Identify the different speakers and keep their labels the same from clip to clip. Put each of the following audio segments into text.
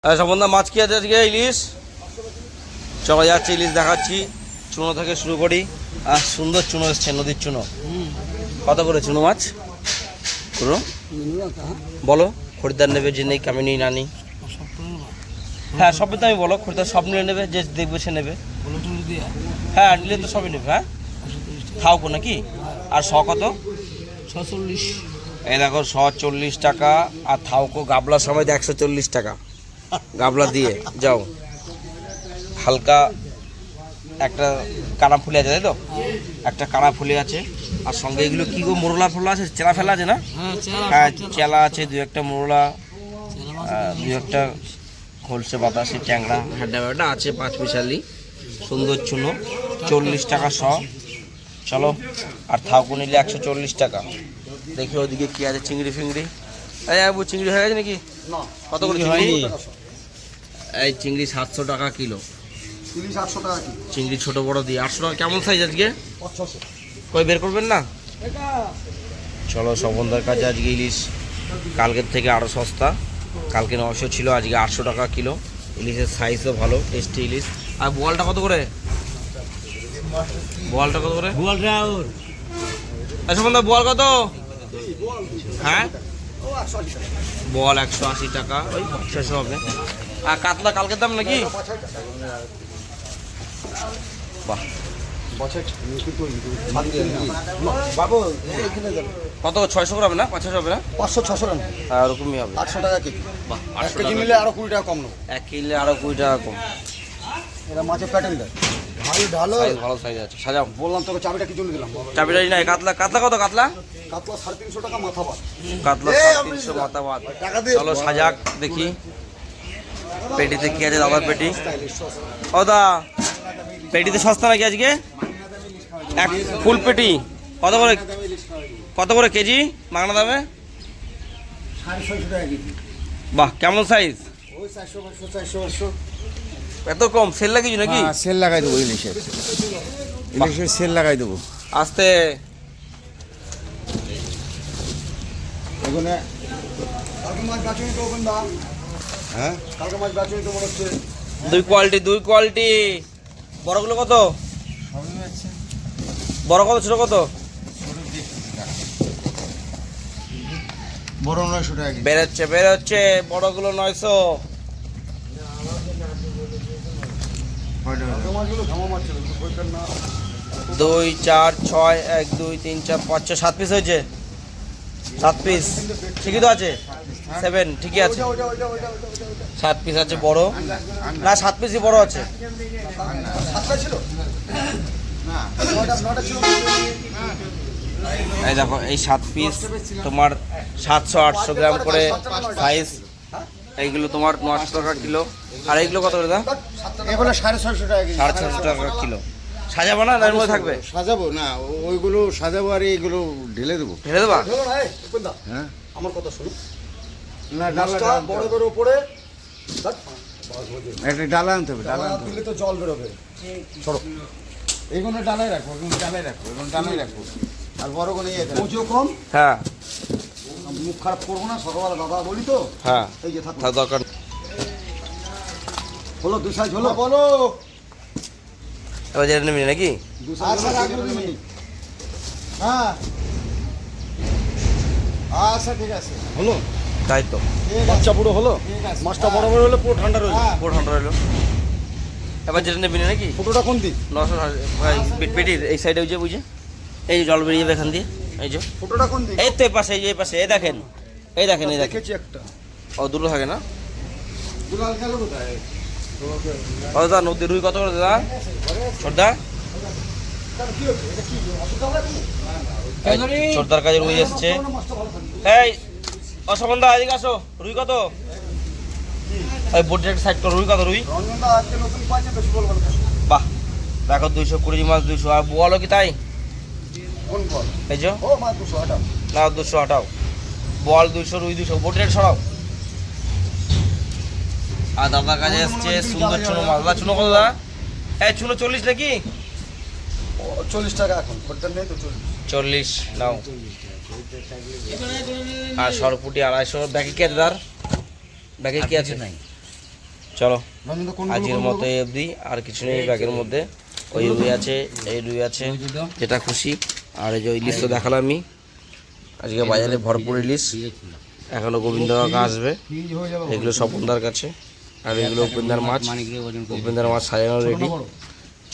Speaker 1: সম্বন্ধা মাছ কি আছে আজকে? ইলিশ। চলো যাচ্ছি, ইলিশ দেখাচ্ছি। চুনো থেকে শুরু করি। আর সুন্দর চুনো এসছে, নদীর চুনো। কত করে চুনো মাছ? পুরো বলো, খরিদ্দার নেবে যে নেই, আমি নিই না নিই। হ্যাঁ সবই তো আমি বলো, খরিদ্দার সব নিয়ে নেবে, যে দেখবে সে নেবে। হ্যাঁ নিলে তো সবই নেবে। হ্যাঁ খাওকো নাকি? আর শ কত?
Speaker 2: 46।
Speaker 1: এই দেখো 140 টাকা। আর থাউকো গাবলার সময় 140 টাকা গাবলা দিয়ে যাও। হালকা একটা কানাফুলি আছে, তাই তো? একটা কানাফুলি আছে। আর সঙ্গে এগুলো কি গো, মোরলা ফোরলা আছে, চেলা ফেলা আছে না? হ্যাঁ চেলা আছে, দু একটা মোরলা, দু একটা খোলসে বাতাসে ট্যাংরা, হাড্ডা ব্যাডা আছে, 5 পিসালি সুন্দর চুনো। 40 টাকা শ। চলো। আর থাউকো নিলে 140 টাকা। দেখি ওদিকে কি আছে, চিংড়ি ফিংড়ি। এই আবু চিংড়ি হয়ে গেছে নাকি? কত করে চিংড়ি? এই চিংড়ি 700 টাকা কিলো। চিংড়ি ছোট বড় দিয়ে 800 টাকা। কেমন সাইজ আজকে? কই বের করবেন না? চলো, সবন্ধার কাছে আজকে ইলিশ কালকের থেকে আরও সস্তা। কালকে 900 ছিল, আজকে 800 টাকা কিলো। ইলিশের সাইজও ভালো, টেস্টি ইলিশ। আর বোয়ালটা কত করে? বোয়ালটা কত করে? সবন্ধা বোয়াল কত? হ্যাঁ বোয়াল 180 টাকা, ওই 600 হবে। আর কাতলা কালকের দাম নাকি? বাহ, কত? 600 গ্রাম না 500 হবে না?
Speaker 3: 500-600 রান।
Speaker 1: হ্যাঁ ওরকমই হবে।
Speaker 3: 800 টাকা কেজি।
Speaker 1: বাহ,
Speaker 3: 1
Speaker 1: 800
Speaker 3: কেজি
Speaker 1: টাকা।
Speaker 3: নিলে আরো 20 টাকা কম নেবো।
Speaker 1: 1 কিলো আরো 20 টাকা কম।
Speaker 3: এটা মাছের প্যাটার্ন দেয় ভালো ঢালো।
Speaker 1: সাইজ ভালো সাইজ আছে, সাজাও।
Speaker 3: বললাম তোকে চাবিটা কি জন্য দিলাম?
Speaker 1: চাবিটাই নাই। কাতলা কাতলা কত? কাতলা
Speaker 3: কাতলা 350 টাকা মাথা পাত।
Speaker 1: কাতলা 350 মাথা বাদ। চলো সাজাক দেখি পেটিতে কি আছে। দাদার পেটি। ও দা, পেটিতে সস্তা নাকি আজকে? এক ফুল পেটি কত করে? কত করে কেজি মাগনা দামে?
Speaker 3: 650 টাকা কেজি।
Speaker 1: বাহ, কেমন সাইজ?
Speaker 3: ওই 400-400
Speaker 1: এত কম? সেল লাগিয়েছি নাকি?
Speaker 4: সেল লাগাই দেবো ইলিশের। ইলিশের সেল লাগাই দেবো।
Speaker 1: আস্তে।
Speaker 3: এখানে কালকে মাছ বাঁচুনি তো ওখান দা।
Speaker 4: হ্যাঁ
Speaker 3: কালকে মাছ বাঁচুনি তো মনে হচ্ছে।
Speaker 1: দুই কোয়ালিটি। বড়গুলো কত? বড় কত, ছোট কত?
Speaker 4: বড় 900 টাকা কেজি।
Speaker 1: বেরোচ্ছে বড়গুলো 900।
Speaker 3: কালকে মাছগুলো ধামা মাছ ছিল, বইটার না।
Speaker 1: 2 4 6 1 2 3 4 5 6 7 পিস হয়েছে। 7 পিস ঠিকই তো আছে। 7 ঠিকই আছে।
Speaker 3: ওইটা
Speaker 1: 7 পিস আছে বড়। না 7 পিসই বড় আছে।
Speaker 3: 7টা ছিল
Speaker 4: না
Speaker 3: 9টা ছিল।
Speaker 1: এই দেখো, এই 7 পিস তোমার 700-800 গ্রাম করে সাইজ। এইগুলো তোমার 900 টাকা কিলো। আর এইগুলো কত করে দাম?
Speaker 4: এগুলো 650 টাকা কেজি।
Speaker 1: 650 টাকা কিলো। সাজাবো না, এর মধ্যে থাকবে?
Speaker 4: সাজাবো না, ওইগুলো সাজাবো আর এইগুলো ঢেলে দেবো।
Speaker 1: ঢেলে দেবা?
Speaker 3: ধরো না, এই কোন দা
Speaker 4: হ্যাঁ
Speaker 3: আমার কথা শুনো।
Speaker 4: না ডালা
Speaker 3: মাছটা বড় বড় উপরে দেখ,
Speaker 4: একটা ডালা আনতে হবে, ডালা
Speaker 3: ডালা
Speaker 4: আনতে হবে।
Speaker 3: দিলে তো জল বেরোবে। ছড়ো
Speaker 4: এইগুলো ডালাই রাখবো, এগুলো ডালাই রাখবো, এগুলো ডালাই রাখবো। আর বড় কোনো ইয়ে দেবো।
Speaker 3: ওজো কম,
Speaker 1: হ্যাঁ
Speaker 3: মুখ খারাপ করবো না। সকালবেলা দাদা বলি তো,
Speaker 1: হ্যাঁ,
Speaker 3: এই যে থাকো।
Speaker 1: তার দরকার নেই।
Speaker 3: হলো 2 সাইজ হলো। বলো
Speaker 1: এবার জেনে নিবি নাকি?
Speaker 3: 2 সাইজ হলো।
Speaker 4: হ্যাঁ আচ্ছা ঠিক আছে।
Speaker 3: হলো
Speaker 1: তাই তো,
Speaker 3: বাচ্চা পুরো হলো।
Speaker 4: ঠিক আছে।
Speaker 3: মাছটা বড় বড় হলে পুরো ঠান্ডা রইল।
Speaker 4: হ্যাঁ।
Speaker 1: পুরো ঠান্ডা রইলো। এবার যেটা নেবি নাকি?
Speaker 3: ফটোটা কোন দিক?
Speaker 1: 900 পেটির এই সাইডে বুঝে এই যে জল বেরিয়ে যাবে এখান দিয়ে। এই যে
Speaker 3: ফটোটা কোন দিক?
Speaker 1: এই তো এই পাশে, এই পাশে, এই দেখেন। এই দেখেন।
Speaker 3: দেখেছি একটা।
Speaker 1: ও দুটো থাকে না?
Speaker 4: দুলাল গেল কোথায়?
Speaker 1: ও দা, নদীর রুই কত করে দাদা? ছোটদা
Speaker 3: কি হচ্ছে? এটা কি অসুবিধা হবে কি?
Speaker 1: ছোটদার কাছে রুই এসছে।
Speaker 3: মাছটা ভালো থাকে।
Speaker 1: এই অসমন্দা এদিকে আসো। রুই কত? ওই বোটের সাইড করো। রুই কত? রুই
Speaker 3: রঞ্জনদা আজকে নতুন পাইছে, বেশি বলবো না।
Speaker 1: বাহ, দেখো 220 মাছ 200। আর বোয়ালও কি তাই?
Speaker 3: কোন বল?
Speaker 1: এই যে
Speaker 3: ও মাছ 200 টাকা।
Speaker 1: না 200 হটাও। বোয়াল 200, রুই 200। বোটের সরাও। আর দাদার কাছে এসছে সুন্দর চুনো মাছ। দাদা চুনো কত দাদা? এই চুনো 40 নাকি?
Speaker 3: 40 টাকা এখন। খদ্দের নেই তো 40।
Speaker 1: 40 নাও। আর সরপুটি 250। ব্যাগে কি আছে দাদার? ব্যাগে কি আছে?
Speaker 2: নাই।
Speaker 1: চলো
Speaker 3: রঞ্জন কোন
Speaker 1: আজকের মতো এই অবধি, আর কিছু নেই ব্যাগের মধ্যে। ওই রুই আছে, এই রুই আছে, যেটা খুশি। আর এই যে ইলিশ তো দেখালাম আমি, আজকে বাজারে ভরপুর ইলিশ। এখনো গোবিন্দ কাকা আসবে,
Speaker 3: ফ্রিজ হয়ে যাবে
Speaker 1: এগুলো স্বপনদার কাছে। আর এগুলো উপেন্দার মাছ, উপেন্দার মাছ সাজানো রেডি।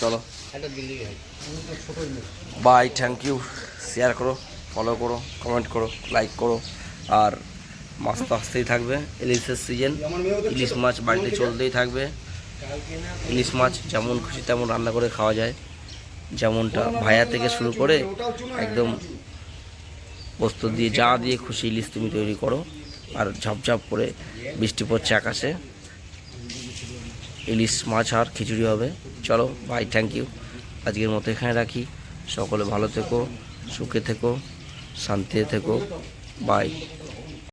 Speaker 1: চলো বাই, থ্যাংক ইউ। শেয়ার করো, ফলো করো, কমেন্ট করো, লাইক করো। আর মাছ তো আসতেই থাকবে, ইলিশের সিজন, ইলিশ মাছ বাড়িতে চলতেই থাকবে। ইলিশ মাছ যেমন খুশি তেমন রান্না করে খাওয়া যায়, যেমনটা ভায়া থেকে শুরু করে একদম পোস্ত দিয়ে যা দিয়ে খুশি ইলিশ তুমি তৈরি করো। আর ঝপঝপ করে বৃষ্টি পড়ছে আকাশে, ইলিশ মাছ আর খিচুড়ি হবে। চলো বাই, থ্যাংক ইউ। আজকের মতো এখানে রাখি। সকলে ভালো থেকো, সুখে থেকো, শান্তিতে থেকো। বাই।